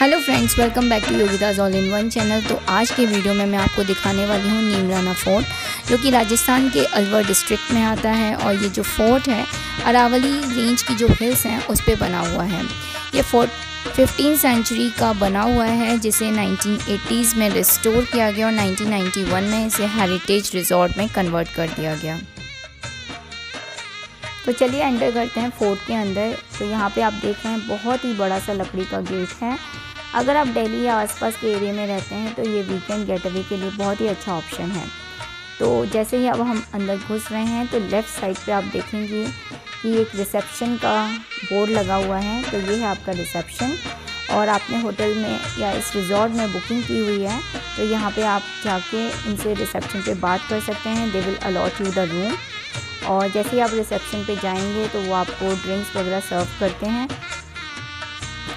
Hello friends, welcome back to Yogita's all in one channel. तो आज के वीडियो में मैं आपको दिखाने वाली हूँ नीमराना फोर्ट, जो कि राजस्थान के अलवर डिस्ट्रिक्ट में आता है। और ये जो फोर्ट है अरावली रेंज की जो हिल्स हैं उस पे बना हुआ है। ये फोर्ट 15वीं सेंचुरी का बना हुआ है, जिसे 1980s में रिस्टोर किया गया और 1991 में इसे हेरिटेज रिजॉर्ट में कन्वर्ट कर दिया गया। तो चलिए एंटर करते हैं फोर्ट के अंदर। तो यहाँ पे आप देख रहे हैं बहुत ही बड़ा सा लकड़ी का गेट है। अगर आप दिल्ली या आसपास के एरिया में रहते हैं तो ये वीकेंड गेटअवे के लिए बहुत ही अच्छा ऑप्शन है। तो जैसे ही अब हम अंदर घुस रहे हैं तो लेफ़्ट साइड पे आप देखेंगे कि एक रिसेप्शन का बोर्ड लगा हुआ है। तो ये है आपका रिसेप्शन, और आपने होटल में या इस रिजॉर्ट में बुकिंग की हुई है तो यहाँ पे आप जाके इनसे रिसेप्शन पे बात कर सकते हैं। They will a lot you the room. और जैसे ही आप रिसेप्शन पे जाएंगे तो वो आपको ड्रिंक्स वगैरह सर्व करते हैं।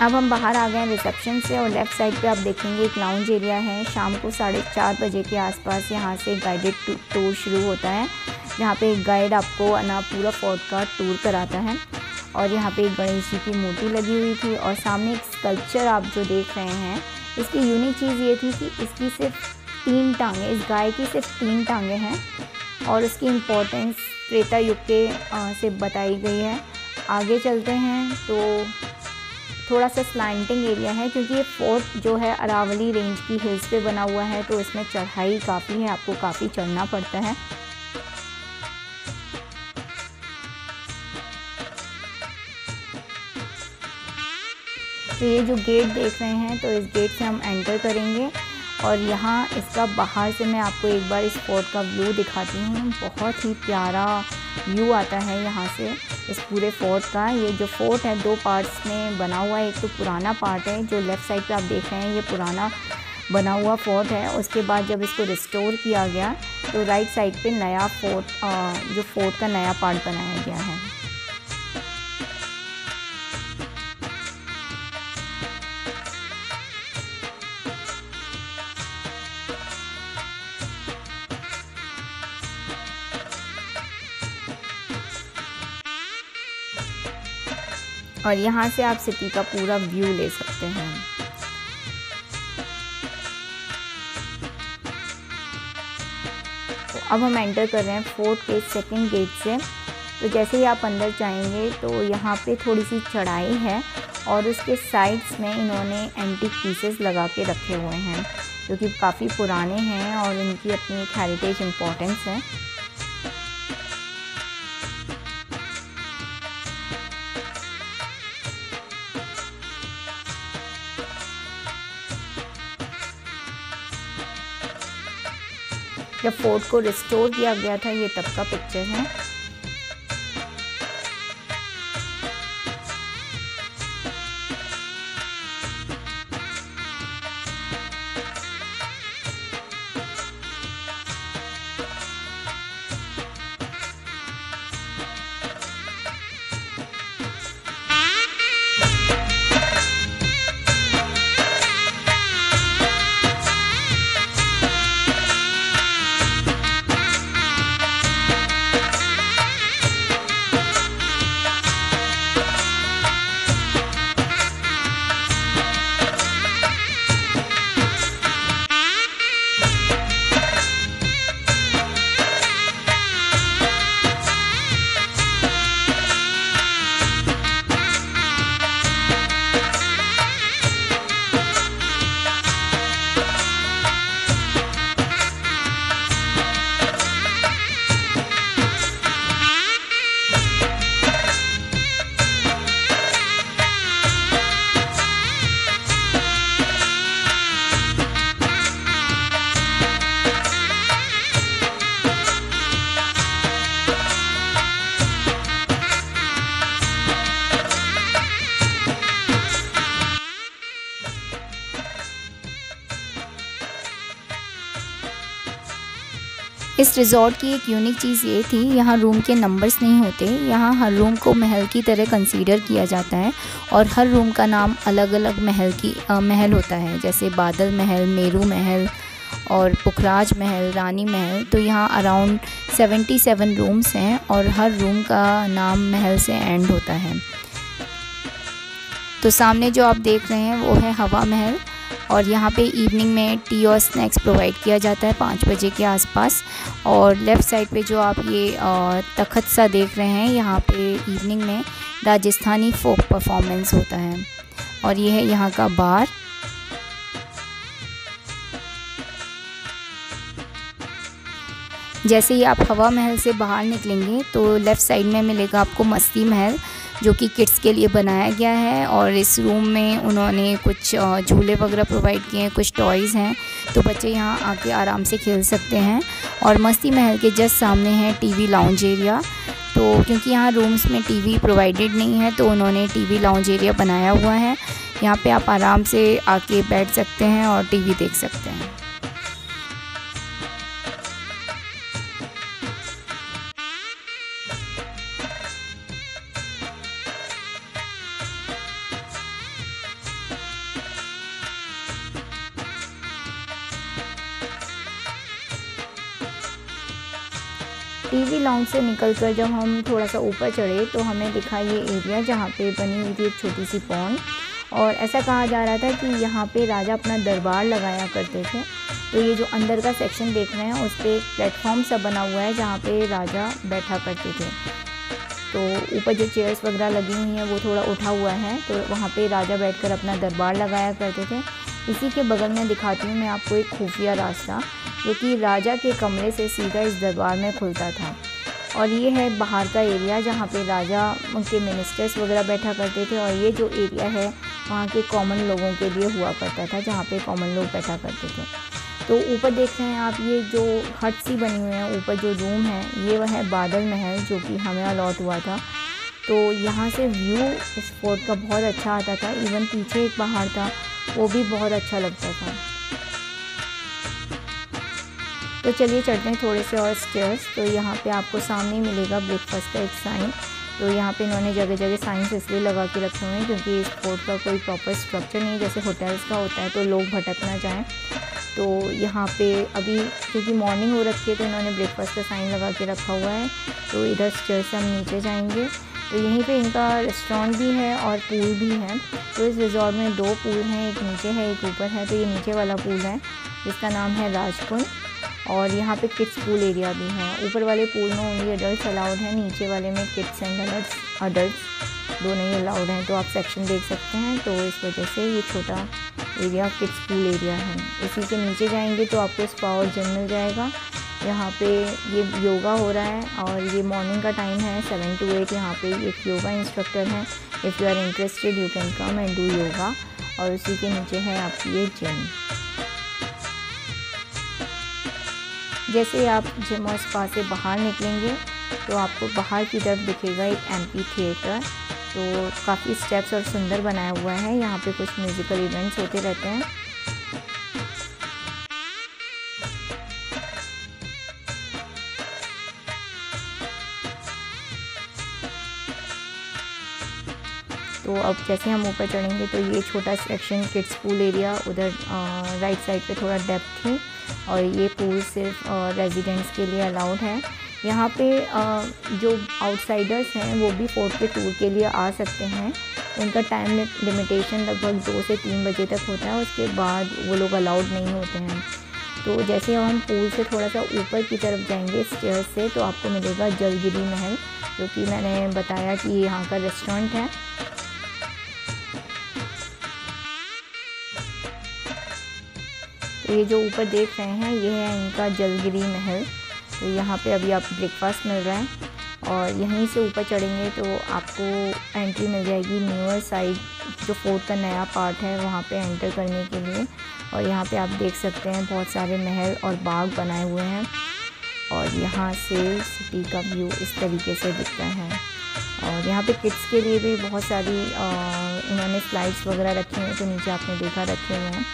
अब हम बाहर आ गए हैं रिसेप्शन से, और लेफ़्ट साइड पे आप देखेंगे एक लाउंज एरिया है। शाम को 4:30 बजे के आसपास यहाँ से गाइडेड टूर शुरू होता है, जहाँ पे एक गाइड आपको पूरा फोर्ट का टूर कराता है। और यहाँ पे एक गणेश जी की मूर्ति लगी हुई थी, और सामने एक स्कल्पचर आप जो देख रहे हैं, इसकी यूनिक चीज़ ये थी कि इसकी सिर्फ 3 टांगें, इस गाय की सिर्फ 3 टांगें हैं, और उसकी इम्पोर्टेंस त्रेता युग के से बताई गई है। आगे चलते हैं तो थोड़ा सा स्लैंटिंग एरिया है, क्योंकि ये फोर्ट जो है अरावली रेंज की हिल्स पे बना हुआ है, तो इसमें चढ़ाई काफ़ी है, आपको काफ़ी चढ़ना पड़ता है। तो ये जो गेट देख रहे हैं, तो इस गेट से हम एंटर करेंगे, और यहाँ इसका बाहर से मैं आपको एक बार इस फोर्ट का व्यू दिखाती हूँ। बहुत ही प्यारा व्यू आता है यहाँ से इस पूरे फोर्ट का। ये जो फोर्ट है 2 पार्ट्स में बना हुआ है। एक तो पुराना पार्ट है जो लेफ़्ट साइड पे आप देख रहे हैं, ये पुराना बना हुआ फोर्ट है। उसके बाद जब इसको रिस्टोर किया गया तो राइट साइड पे नया फोर्ट, जो फोर्ट का नया पार्ट बनाया गया है। और यहाँ से आप सिटी का पूरा व्यू ले सकते हैं। तो अब हम एंटर कर रहे हैं फोर्ट के सेकंड गेट से। तो जैसे ही आप अंदर जाएंगे तो यहाँ पे थोड़ी सी चढ़ाई है, और उसके साइड्स में इन्होंने एंटीक पीसेस लगा के रखे हुए हैं, जो कि काफ़ी पुराने हैं और इनकी अपनी एक हेरिटेज इम्पोर्टेंस है। जब फोर्ट को रिस्टोर किया गया था, ये तब का पिक्चर है। इस रिज़ॉर्ट की एक यूनिक चीज़ ये थी, यहाँ रूम के नंबर्स नहीं होते। यहाँ हर रूम को महल की तरह कंसीडर किया जाता है, और हर रूम का नाम अलग अलग महल होता है, जैसे बादल महल, मेरू महल और पुखराज महल, रानी महल। तो यहाँ अराउंड 77 रूम्स हैं, और हर रूम का नाम महल से एंड होता है। तो सामने जो आप देख रहे हैं वो है हवा महल, और यहाँ पे इवनिंग में टी और स्नैक्स प्रोवाइड किया जाता है 5 बजे के आसपास। और लेफ़्ट साइड पे जो आप ये तख़्त सा देख रहे हैं, यहाँ पे इवनिंग में राजस्थानी फोक परफॉर्मेंस होता है। और ये है यहाँ का बार। जैसे ही आप हवा महल से बाहर निकलेंगे तो लेफ़्ट साइड में मिलेगा आपको मस्ती महल, जो कि किड्स के लिए बनाया गया है। और इस रूम में उन्होंने कुछ झूले वगैरह प्रोवाइड किए हैं, कुछ टॉयज़ हैं, तो बच्चे यहाँ आके आराम से खेल सकते हैं। और मस्ती महल के जस्ट सामने है टीवी लाउंज एरिया। तो क्योंकि यहाँ रूम्स में टीवी प्रोवाइडेड नहीं है, तो उन्होंने टीवी लाउंज एरिया बनाया हुआ है। यहाँ पे आप आराम से आके बैठ सकते हैं और टीवी देख सकते हैं। टीवी लाउंज से निकलकर जब हम थोड़ा सा ऊपर चढ़े तो हमें दिखा ये एरिया जहाँ पे बनी हुई थी एक छोटी सी पॉन्ड। और ऐसा कहा जा रहा था कि यहाँ पे राजा अपना दरबार लगाया करते थे। तो ये जो अंदर का सेक्शन देख रहे हैं उस पर एक प्लेटफॉर्म सा बना हुआ है जहाँ पे राजा बैठा करते थे। तो ऊपर जो चेयर्स वगैरह लगी हुई हैं वो थोड़ा उठा हुआ है, तो वहाँ पे राजा बैठकर अपना दरबार लगाया करते थे। इसी के बगल में दिखाती हूँ मैं आपको एक खुफिया रास्ता, जो कि राजा के कमरे से सीधा इस दरबार में खुलता था। और ये है बाहर का एरिया जहाँ पे राजा उनके मिनिस्टर्स वगैरह बैठा करते थे। और ये जो एरिया है वहाँ के कॉमन लोगों के लिए हुआ करता था, जहाँ पे कॉमन लोग बैठा करते थे। तो ऊपर देख रहे हैं आप ये जो हट सी बनी हुई है, ऊपर जो रूम है ये वह है बादल महल, जो कि हमें अलॉट हुआ था। तो यहाँ से व्यू इस फोर्ट का बहुत अच्छा आता था। इवन पीछे एक पहाड़ था, वो भी बहुत अच्छा लगता था। तो चलिए चढ़ते हैं थोड़े से और स्टेयर्स। तो यहाँ पे आपको सामने मिलेगा ब्रेकफास्ट का एक साइन। तो यहाँ पे इन्होंने जगह जगह साइंस इसलिए लगा के रखे हुए हैं क्योंकि इस फोर्ट का कोई प्रॉपर स्ट्रक्चर नहीं है, जैसे होटल्स का होता है तो लोग भटक ना जाएँ। तो यहाँ पे अभी क्योंकि मॉर्निंग हो रखी है तो इन्होंने ब्रेकफास्ट का साइन लगा के रखा हुआ है। तो इधर स्टेयर से हम नीचे जाएंगे तो यहीं पे इनका रेस्टोरेंट भी है और पूल भी है। तो इस रिजॉर्ट में 2 पूल हैं, एक नीचे है एक ऊपर है। तो ये नीचे वाला पूल है जिसका नाम है राजकुंड। और यहाँ पे किड्स पूल एरिया भी है। ऊपर वाले पूल में ओनली अडल्ट अलाउड है, नीचे वाले में किड्स एंड अडल्ट्स दोनों ही अलाउड हैं। तो आप सेक्शन देख सकते हैं। तो इस वजह से ये छोटा एरिया किड्स पूल एरिया है। इसी के नीचे जाएंगे तो आपको स्पा और जिम मिल जाएगा। यहाँ पे ये योगा हो रहा है और ये मॉर्निंग का टाइम है 7 to 8। यहाँ पे एक योगा इंस्ट्रक्टर हैं, if you are interested you can come and do yoga. और उसी के नीचे है आपकी ये जिम। जैसे आप जिम और स्पा से बाहर निकलेंगे तो आपको बाहर की तरफ दिखेगा एक एम्पी थिएटर। तो काफ़ी स्टेप्स और सुंदर बनाया हुआ है। यहाँ पे कुछ म्यूज़िकल इवेंट्स होते रहते हैं। तो अब जैसे हम ऊपर चढ़ेंगे तो ये छोटा सेक्शन किड्स पूल एरिया, उधर राइट साइड पे थोड़ा डेप्थ थी। और ये पूल सिर्फ रेजिडेंट्स के लिए अलाउड है। यहाँ पे जो आउटसाइडर्स हैं वो भी फोर्ट के टूर के लिए आ सकते हैं। उनका टाइम लिमिटेशन लगभग 2 से 3 बजे तक होता है, उसके बाद वो लोग अलाउड नहीं होते हैं। तो जैसे हम पूल से थोड़ा सा ऊपर की तरफ जाएंगे स्टेयर्स से तो आपको मिलेगा जलगिरी महल, जो कि मैंने बताया कि यहाँ का रेस्टोरेंट है। तो ये जो ऊपर देख रहे हैं ये है इनका जलगिरी महल। तो यहाँ पे अभी आप ब्रेकफास्ट मिल रहा है और यहीं से ऊपर चढ़ेंगे तो आपको एंट्री मिल जाएगी न्यूअर साइड, जो फोर्ट का नया पार्ट है वहाँ पे एंटर करने के लिए। और यहाँ पे आप देख सकते हैं बहुत सारे महल और बाग बनाए हुए हैं और यहाँ से सिटी का व्यू इस तरीके से दिखता है। और यहाँ पे किड्स के लिए भी बहुत सारी इन्होंने स्लाइड्स वगैरह रखी हुई हैं, तो नीचे आपने देखा रखे हुए हैं।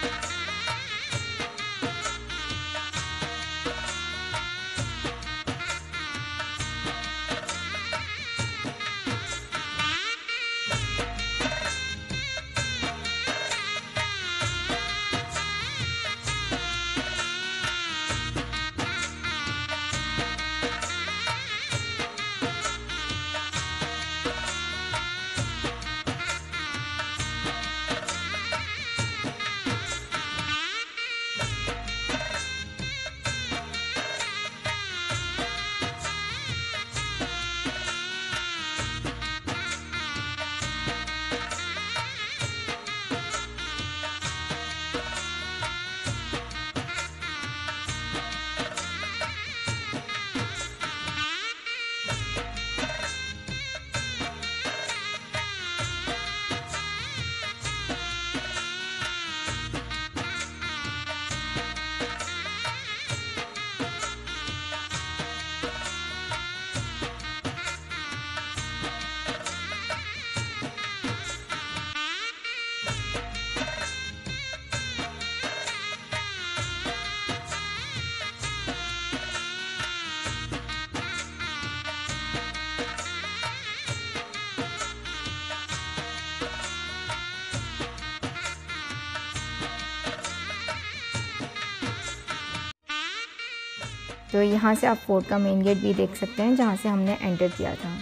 तो यहाँ से आप फोर्ट का मेन गेट भी देख सकते हैं जहाँ से हमने एंटर किया था।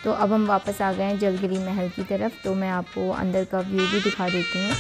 तो अब हम वापस आ गए हैं जलगिरी महल की तरफ। तो मैं आपको अंदर का व्यू भी दिखा देती हूँ।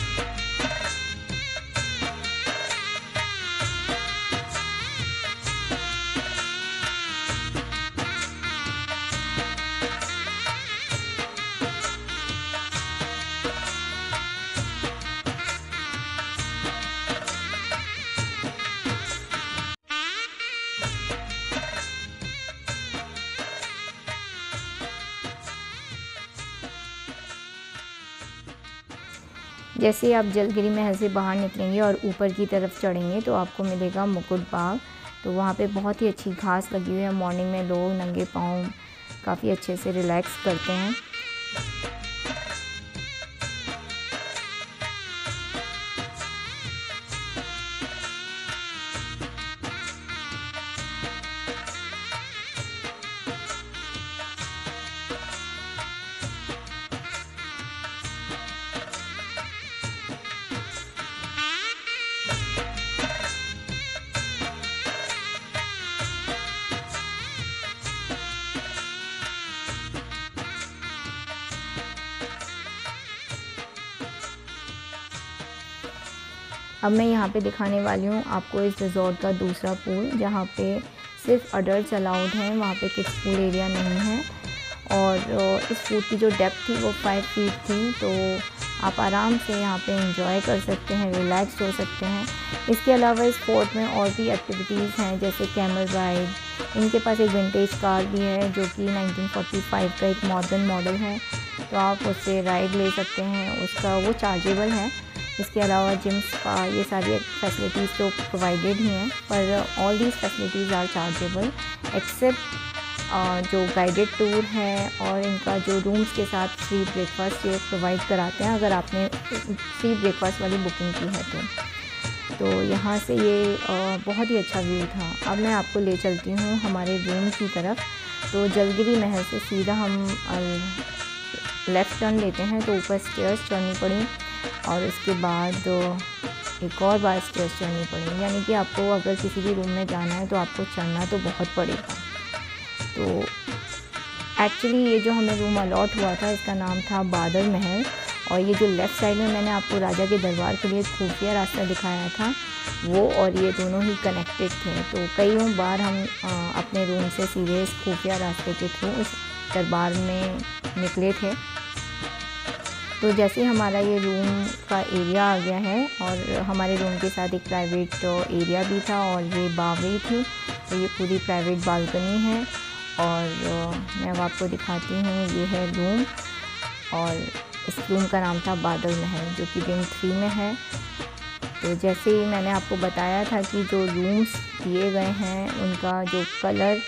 जैसे ही आप जलगिरी महल से बाहर निकलेंगे और ऊपर की तरफ चढ़ेंगे तो आपको मिलेगा मुकुट बाग। तो वहाँ पे बहुत ही अच्छी घास लगी हुई है। मॉर्निंग में लोग नंगे पाँव काफ़ी अच्छे से रिलैक्स करते हैं। अब मैं यहाँ पे दिखाने वाली हूँ आपको इस रिज़ॉर्ट का दूसरा पूल, जहाँ पे सिर्फ अडल्ट अलाउड हैं, वहाँ पे किड्स पूल एरिया नहीं है। और इस पूल की जो डेप्थ थी वो 5 फीट थी। तो आप आराम से यहाँ पे एंजॉय कर सकते हैं, रिलैक्स हो सकते हैं। इसके अलावा इस फोर्ट में और भी एक्टिविटीज़ हैं, जैसे कैमल राइड। इनके पास एक विंटेज कार भी है जो कि 1945 का एक मॉडर्न मॉडल है, तो आप उससे राइड ले सकते हैं। उसका वो चार्जेबल है। इसके अलावा जिम, स्पा, ये सारी फैसिलिटीज़ तो प्रोवाइडेड ही हैं, पर all these facilities are chargeable except जो गाइडेड टूर है और इनका जो रूम्स के साथ फ्री ब्रेकफास्ट ये प्रोवाइड कराते हैं अगर आपने फ्री ब्रेकफास्ट वाली बुकिंग की है तो यहाँ से ये बहुत ही अच्छा व्यू था। अब मैं आपको ले चलती हूँ हमारे रूम की तरफ। तो जलगिरी महल से सीधा हम लेफ़्ट टर्न लेते हैं तो ऊपर स्टेयर्स चढ़नी पड़ी और उसके बाद एक और बार स्टेयर्स चढ़नी पड़ी, यानी कि आपको अगर किसी भी रूम में जाना है तो आपको चढ़ना तो बहुत पड़ेगा। तो एक्चुअली ये जो हमें रूम अलॉट हुआ था इसका नाम था बादल महल, और ये जो लेफ़्ट साइड में मैंने आपको राजा के दरबार के लिए खुफिया रास्ता दिखाया था वो और ये दोनों ही कनेक्टेड थे। तो कई बार हम अपने रूम से सीधे इस खुफिया रास्ते के थ्रू इस दरबार में निकले थे। तो जैसे हमारा ये रूम का एरिया आ गया है और हमारे रूम के साथ एक प्राइवेट एरिया भी था और ये बावड़ी थी, तो ये पूरी प्राइवेट बालकनी है। और मैं अब आपको दिखाती हूँ, ये है रूम और इस रूम का नाम था बादल महल जो कि विंग 3 में है। तो जैसे ही मैंने आपको बताया था कि जो रूम्स दिए गए हैं उनका जो कलर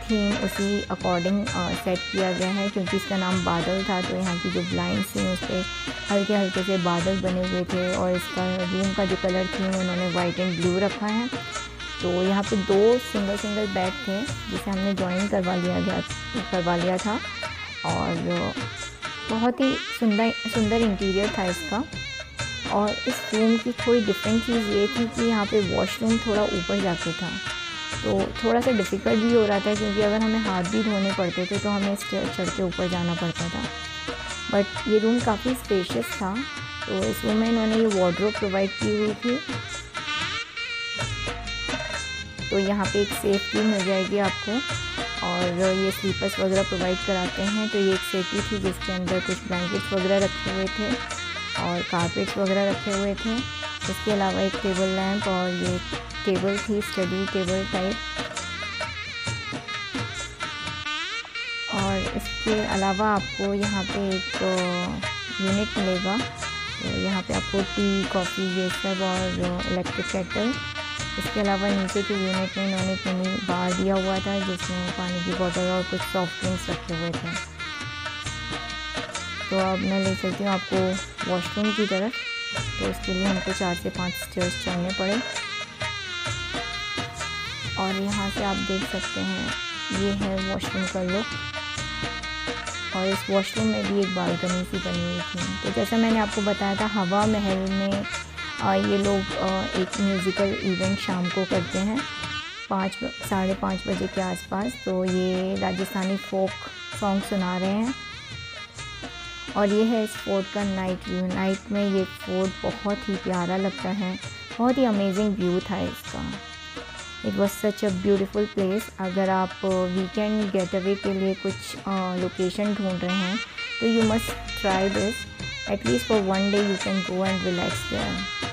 थीम उसी अकॉर्डिंग सेट किया गया है, क्योंकि इसका नाम बादल था तो यहाँ की जो ब्लाइंड्स थी उस पर हल्के हल्के से बादल बने हुए थे। और इसका रूम का जो कलर थीम उन्होंने वाइट एंड ब्लू रखा है। तो यहाँ पे 2 सिंगल बेड थे जिसे हमने ज्वाइन करवा लिया था और बहुत ही सुंदर इंटीरियर था इसका। और इस रूम की थोड़ी डिफरेंट चीज़ ये थी कि यहाँ पे वॉशरूम थोड़ा ऊपर जाके था, तो थोड़ा सा डिफ़िकल्ट भी हो रहा था क्योंकि अगर हमें हाथ भी धोने पड़ते थे तो हमें स्टेयर चढ़ के ऊपर जाना पड़ता था। बट ये रूम काफ़ी स्पेशियस था। तो इस रूम में इन्होंने ये वार्डरोब प्रोवाइड की हुई थी। तो यहाँ पे एक सेफ भी मिल जाएगी आपको और ये स्लीपर्स वगैरह प्रोवाइड कराते हैं। तो ये एक सेटी थी जिसके अंदर कुछ ब्लैंकेट्स वगैरह रखे हुए थे और कारपेट्स वगैरह रखे हुए थे। इसके अलावा एक टेबल लैंप और ये टेबल थी, स्टडी टेबल टाइप। और इसके अलावा आपको यहाँ पे एक यूनिट मिलेगा। तो यहाँ पे आपको टी, कॉफ़ी ये सब और इलेक्ट्रिक केटल इसके अलावा नीचे के यूनिट में इन्होंने एक मिनी बार दिया हुआ था जिसमें पानी की बोतल और कुछ सॉफ्ट ड्रिंक्स रखे हुए थे। तो अब मैं ले चलती हूँ आपको वॉशरूम की तरफ। तो उसके लिए हमको 4 से 5 स्टेयर्स चढ़ने पड़े और यहाँ से आप देख सकते हैं ये है वॉशरूम का लुक। और इस वॉशरूम में भी एक बालकनी सी बनी हुई थी। तो जैसा मैंने आपको बताया था, हवा महल में ये लोग एक म्यूज़िकल इवेंट शाम को करते हैं 5-5:30 बजे के आसपास। तो ये राजस्थानी फोक सॉन्ग सुना रहे हैं और ये है इस फोर्ट का नाइट व्यू। नाइट में ये फोर्ट बहुत ही प्यारा लगता है, बहुत ही अमेजिंग व्यू था इसका। It was such a beautiful place. अगर आप वीकेंड गेट अवे के लिए कुछ लोकेशन ढूंढ रहे हैं तो you must try this. At least for 1 day you can go and relax there.